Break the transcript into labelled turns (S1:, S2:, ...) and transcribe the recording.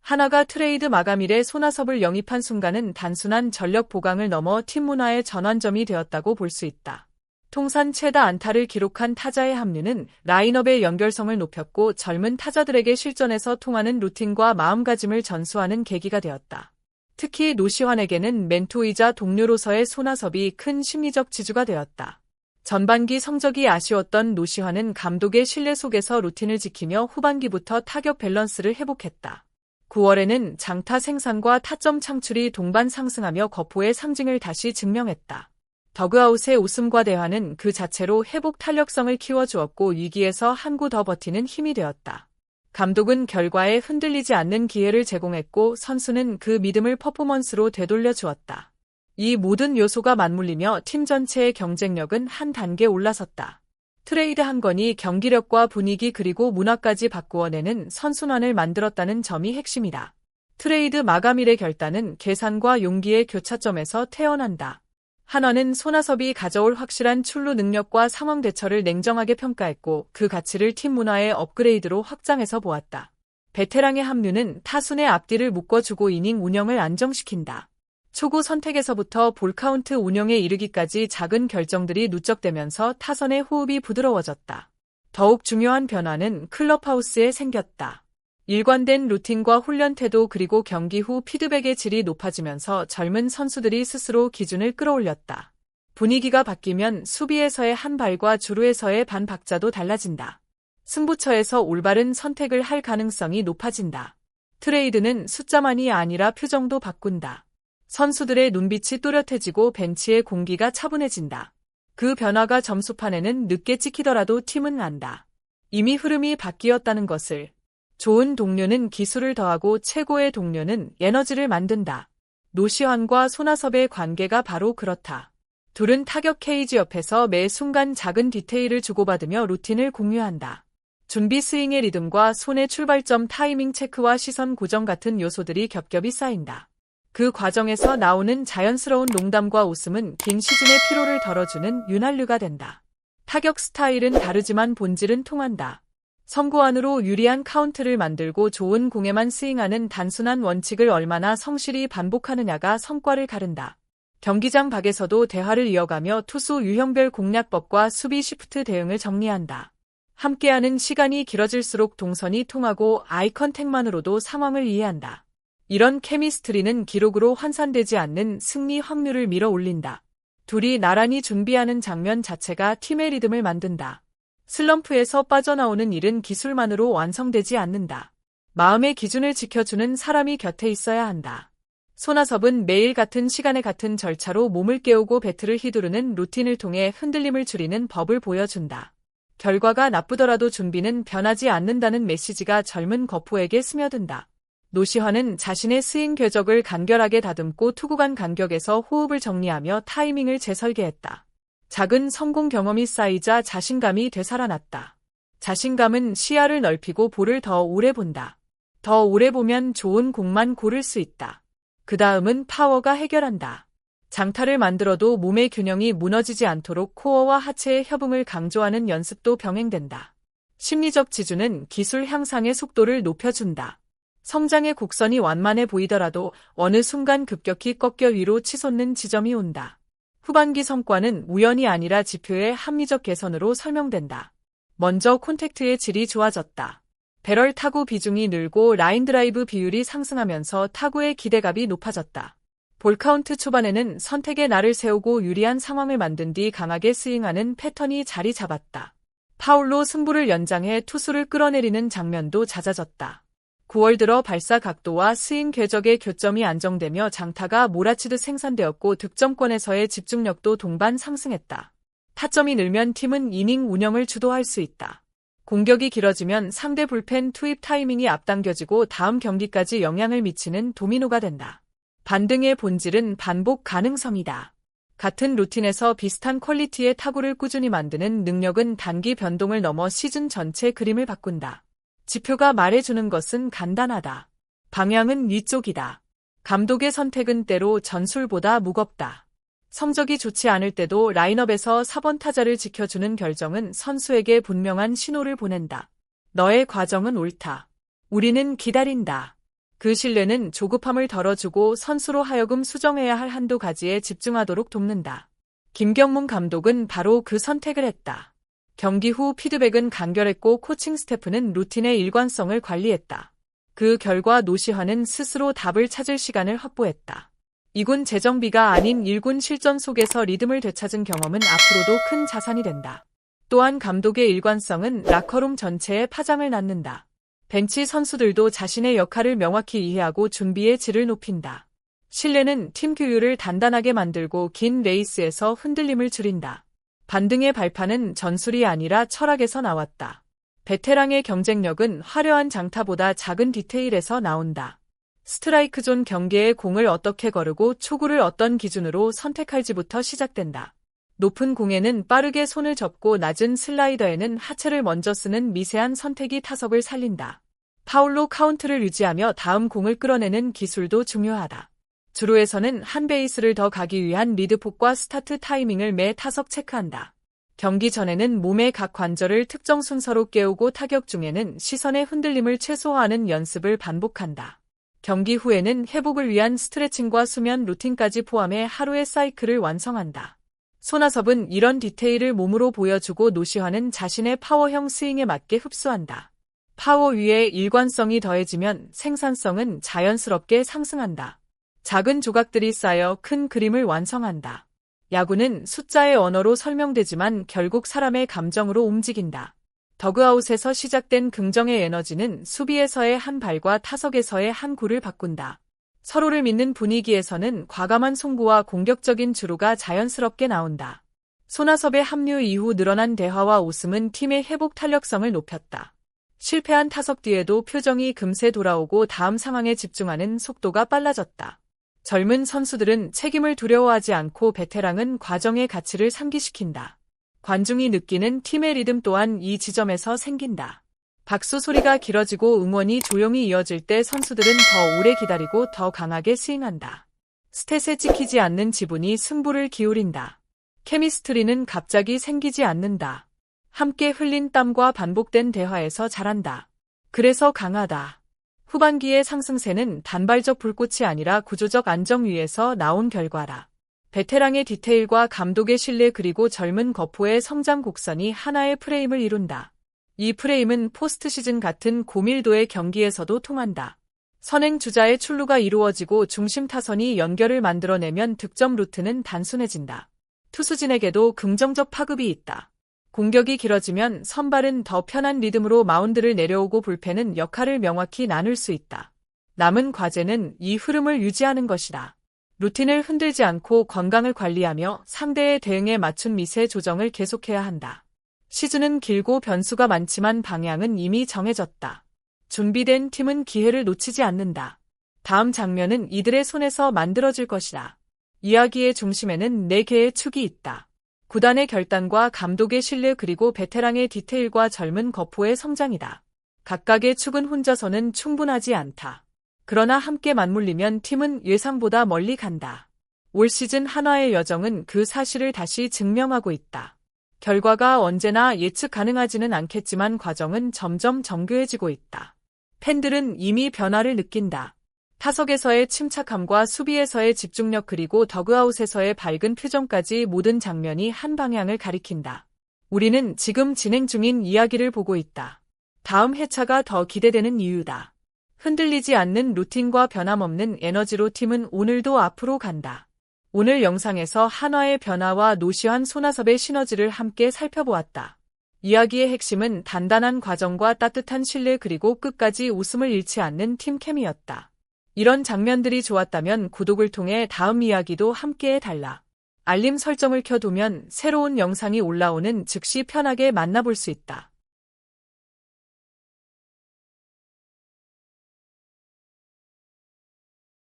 S1: 하나가 트레이드 마감일에 손아섭을 영입한 순간은 단순한 전력 보강을 넘어 팀 문화의 전환점이 되었다고 볼 수 있다. 통산 최다 안타를 기록한 타자의 합류는 라인업의 연결성을 높였고 젊은 타자들에게 실전에서 통하는 루틴과 마음가짐을 전수하는 계기가 되었다. 특히 노시환에게는 멘토이자 동료로서의 손아섭이 큰 심리적 지주가 되었다. 전반기 성적이 아쉬웠던 노시환은 감독의 신뢰 속에서 루틴을 지키며 후반기부터 타격 밸런스를 회복했다. 9월에는 장타 생산과 타점 창출이 동반 상승하며 거포의 상징을 다시 증명했다. 더그아웃의 웃음과 대화는 그 자체로 회복 탄력성을 키워주었고 위기에서 한 구 더 버티는 힘이 되었다. 감독은 결과에 흔들리지 않는 기회를 제공했고 선수는 그 믿음을 퍼포먼스로 되돌려 주었다. 이 모든 요소가 맞물리며 팀 전체의 경쟁력은 한 단계 올라섰다. 트레이드 한 건이 경기력과 분위기 그리고 문화까지 바꾸어내는 선순환을 만들었다는 점이 핵심이다. 트레이드 마감일의 결단은 계산과 용기의 교차점에서 태어난다. 한화는 손아섭이 가져올 확실한 출루 능력과 상황 대처를 냉정하게 평가했고 그 가치를 팀 문화의 업그레이드로 확장해서 보았다. 베테랑의 합류는 타순의 앞뒤를 묶어주고 이닝 운영을 안정시킨다. 초구 선택에서부터 볼카운트 운영에 이르기까지 작은 결정들이 누적되면서 타선의 호흡이 부드러워졌다. 더욱 중요한 변화는 클럽하우스에 생겼다. 일관된 루틴과 훈련 태도 그리고 경기 후 피드백의 질이 높아지면서 젊은 선수들이 스스로 기준을 끌어올렸다. 분위기가 바뀌면 수비에서의 한 발과 주루에서의 반 박자도 달라진다. 승부처에서 올바른 선택을 할 가능성이 높아진다. 트레이드는 숫자만이 아니라 표정도 바꾼다. 선수들의 눈빛이 또렷해지고 벤치의 공기가 차분해진다. 그 변화가 점수판에는 늦게 찍히더라도 팀은 안다. 이미 흐름이 바뀌었다는 것을. 좋은 동료는 기술을 더하고 최고의 동료는 에너지를 만든다. 노시환과 손아섭의 관계가 바로 그렇다. 둘은 타격 케이지 옆에서 매 순간 작은 디테일을 주고받으며 루틴을 공유한다. 준비 스윙의 리듬과 손의 출발점 타이밍 체크와 시선 고정 같은 요소들이 겹겹이 쌓인다. 그 과정에서 나오는 자연스러운 농담과 웃음은 긴 시즌의 피로를 덜어주는 윤활유가 된다. 타격 스타일은 다르지만 본질은 통한다. 선구안으로 유리한 카운트를 만들고 좋은 공에만 스윙하는 단순한 원칙을 얼마나 성실히 반복하느냐가 성과를 가른다. 경기장 밖에서도 대화를 이어가며 투수 유형별 공략법과 수비 시프트 대응을 정리한다. 함께하는 시간이 길어질수록 동선이 통하고 아이 컨택만으로도 상황을 이해한다. 이런 케미스트리는 기록으로 환산되지 않는 승리 확률을 밀어 올린다. 둘이 나란히 준비하는 장면 자체가 팀의 리듬을 만든다. 슬럼프에서 빠져나오는 일은 기술만으로 완성되지 않는다. 마음의 기준을 지켜주는 사람이 곁에 있어야 한다. 손아섭은 매일 같은 시간에 같은 절차로 몸을 깨우고 배트를 휘두르는 루틴을 통해 흔들림을 줄이는 법을 보여준다. 결과가 나쁘더라도 준비는 변하지 않는다는 메시지가 젊은 거포에게 스며든다. 노시환은 자신의 스윙 궤적을 간결하게 다듬고 투구 간 간격에서 호흡을 정리하며 타이밍을 재설계했다. 작은 성공 경험이 쌓이자 자신감이 되살아났다. 자신감은 시야를 넓히고 볼을 더 오래 본다. 더 오래 보면 좋은 공만 고를 수 있다. 그 다음은 파워가 해결한다. 장타를 만들어도 몸의 균형이 무너지지 않도록 코어와 하체의 협응을 강조하는 연습도 병행된다. 심리적 지주는 기술 향상의 속도를 높여준다. 성장의 곡선이 완만해 보이더라도 어느 순간 급격히 꺾여 위로 치솟는 지점이 온다. 후반기 성과는 우연이 아니라 지표의 합리적 개선으로 설명된다. 먼저 콘택트의 질이 좋아졌다. 배럴 타구 비중이 늘고 라인 드라이브 비율이 상승하면서 타구의 기대감이 높아졌다. 볼카운트 초반에는 선택의 날을 세우고 유리한 상황을 만든 뒤 강하게 스윙하는 패턴이 자리 잡았다. 파울로 승부를 연장해 투수를 끌어내리는 장면도 잦아졌다. 9월 들어 발사 각도와 스윙 궤적의 교점이 안정되며 장타가 몰아치듯 생산되었고 득점권에서의 집중력도 동반 상승했다. 타점이 늘면 팀은 이닝 운영을 주도할 수 있다. 공격이 길어지면 상대 불펜 투입 타이밍이 앞당겨지고 다음 경기까지 영향을 미치는 도미노가 된다. 반등의 본질은 반복 가능성이다. 같은 루틴에서 비슷한 퀄리티의 타구를 꾸준히 만드는 능력은 단기 변동을 넘어 시즌 전체 그림을 바꾼다. 지표가 말해주는 것은 간단하다. 방향은 위쪽이다. 감독의 선택은 때로 전술보다 무겁다. 성적이 좋지 않을 때도 라인업에서 4번 타자를 지켜주는 결정은 선수에게 분명한 신호를 보낸다. 너의 과정은 옳다. 우리는 기다린다. 그 신뢰는 조급함을 덜어주고 선수로 하여금 수정해야 할 한두 가지에 집중하도록 돕는다. 김경문 감독은 바로 그 선택을 했다. 경기 후 피드백은 간결했고 코칭 스태프는 루틴의 일관성을 관리했다. 그 결과 노시환은 스스로 답을 찾을 시간을 확보했다. 2군 재정비가 아닌 1군 실전 속에서 리듬을 되찾은 경험은 앞으로도 큰 자산이 된다. 또한 감독의 일관성은 라커룸 전체에 파장을 낳는다. 벤치 선수들도 자신의 역할을 명확히 이해하고 준비의 질을 높인다. 신뢰는 팀 규율을 단단하게 만들고 긴 레이스에서 흔들림을 줄인다. 반등의 발판은 전술이 아니라 철학에서 나왔다. 베테랑의 경쟁력은 화려한 장타보다 작은 디테일에서 나온다. 스트라이크 존 경계에 공을 어떻게 거르고 초구를 어떤 기준으로 선택할지부터 시작된다. 높은 공에는 빠르게 손을 접고 낮은 슬라이더에는 하체를 먼저 쓰는 미세한 선택이 타석을 살린다. 파울로 카운트를 유지하며 다음 공을 끌어내는 기술도 중요하다. 주루에서는 한 베이스를 더 가기 위한 리드폭과 스타트 타이밍을 매 타석 체크한다. 경기 전에는 몸의 각 관절을 특정 순서로 깨우고 타격 중에는 시선의 흔들림을 최소화하는 연습을 반복한다. 경기 후에는 회복을 위한 스트레칭과 수면 루틴까지 포함해 하루의 사이클을 완성한다. 손아섭은 이런 디테일을 몸으로 보여주고 노시환은 자신의 파워형 스윙에 맞게 흡수한다. 파워 위에 일관성이 더해지면 생산성은 자연스럽게 상승한다. 작은 조각들이 쌓여 큰 그림을 완성한다. 야구는 숫자의 언어로 설명되지만 결국 사람의 감정으로 움직인다. 더그아웃에서 시작된 긍정의 에너지는 수비에서의 한 발과 타석에서의 한 구를 바꾼다. 서로를 믿는 분위기에서는 과감한 송구와 공격적인 주루가 자연스럽게 나온다. 손아섭의 합류 이후 늘어난 대화와 웃음은 팀의 회복 탄력성을 높였다. 실패한 타석 뒤에도 표정이 금세 돌아오고 다음 상황에 집중하는 속도가 빨라졌다. 젊은 선수들은 책임을 두려워하지 않고 베테랑은 과정의 가치를 상기시킨다. 관중이 느끼는 팀의 리듬 또한 이 지점에서 생긴다. 박수 소리가 길어지고 응원이 조용히 이어질 때 선수들은 더 오래 기다리고 더 강하게 스윙한다. 스탯에 찍히지 않는 지분이 승부를 기울인다. 케미스트리는 갑자기 생기지 않는다. 함께 흘린 땀과 반복된 대화에서 자란다. 그래서 강하다. 후반기의 상승세는 단발적 불꽃이 아니라 구조적 안정 위에서 나온 결과라. 베테랑의 디테일과 감독의 신뢰 그리고 젊은 거포의 성장 곡선이 하나의 프레임을 이룬다. 이 프레임은 포스트 시즌 같은 고밀도의 경기에서도 통한다. 선행 주자의 출루가 이루어지고 중심 타선이 연결을 만들어내면 득점 루트는 단순해진다. 투수진에게도 긍정적 파급이 있다. 공격이 길어지면 선발은 더 편한 리듬으로 마운드를 내려오고 불펜은 역할을 명확히 나눌 수 있다. 남은 과제는 이 흐름을 유지하는 것이다. 루틴을 흔들지 않고 건강을 관리하며 상대의 대응에 맞춘 미세 조정을 계속해야 한다. 시즌은 길고 변수가 많지만 방향은 이미 정해졌다. 준비된 팀은 기회를 놓치지 않는다. 다음 장면은 이들의 손에서 만들어질 것이다. 이야기의 중심에는 4개의 축이 있다. 구단의 결단과 감독의 신뢰 그리고 베테랑의 디테일과 젊은 거포의 성장이다. 각각의 축은 혼자서는 충분하지 않다. 그러나 함께 맞물리면 팀은 예상보다 멀리 간다. 올 시즌 한화의 여정은 그 사실을 다시 증명하고 있다. 결과가 언제나 예측 가능하지는 않겠지만 과정은 점점 정교해지고 있다. 팬들은 이미 변화를 느낀다. 타석에서의 침착함과 수비에서의 집중력 그리고 더그아웃에서의 밝은 표정까지 모든 장면이 한 방향을 가리킨다. 우리는 지금 진행 중인 이야기를 보고 있다. 다음 회차가 더 기대되는 이유다. 흔들리지 않는 루틴과 변함없는 에너지로 팀은 오늘도 앞으로 간다. 오늘 영상에서 한화의 변화와 노시환 손아섭의 시너지를 함께 살펴보았다. 이야기의 핵심은 단단한 과정과 따뜻한 신뢰 그리고 끝까지 웃음을 잃지 않는 팀 케미였다. 이런 장면들이 좋았다면 구독을 통해 다음 이야기도 함께 해달라. 알림 설정을 켜두면 새로운 영상이 올라오는 즉시 편하게 만나볼 수 있다.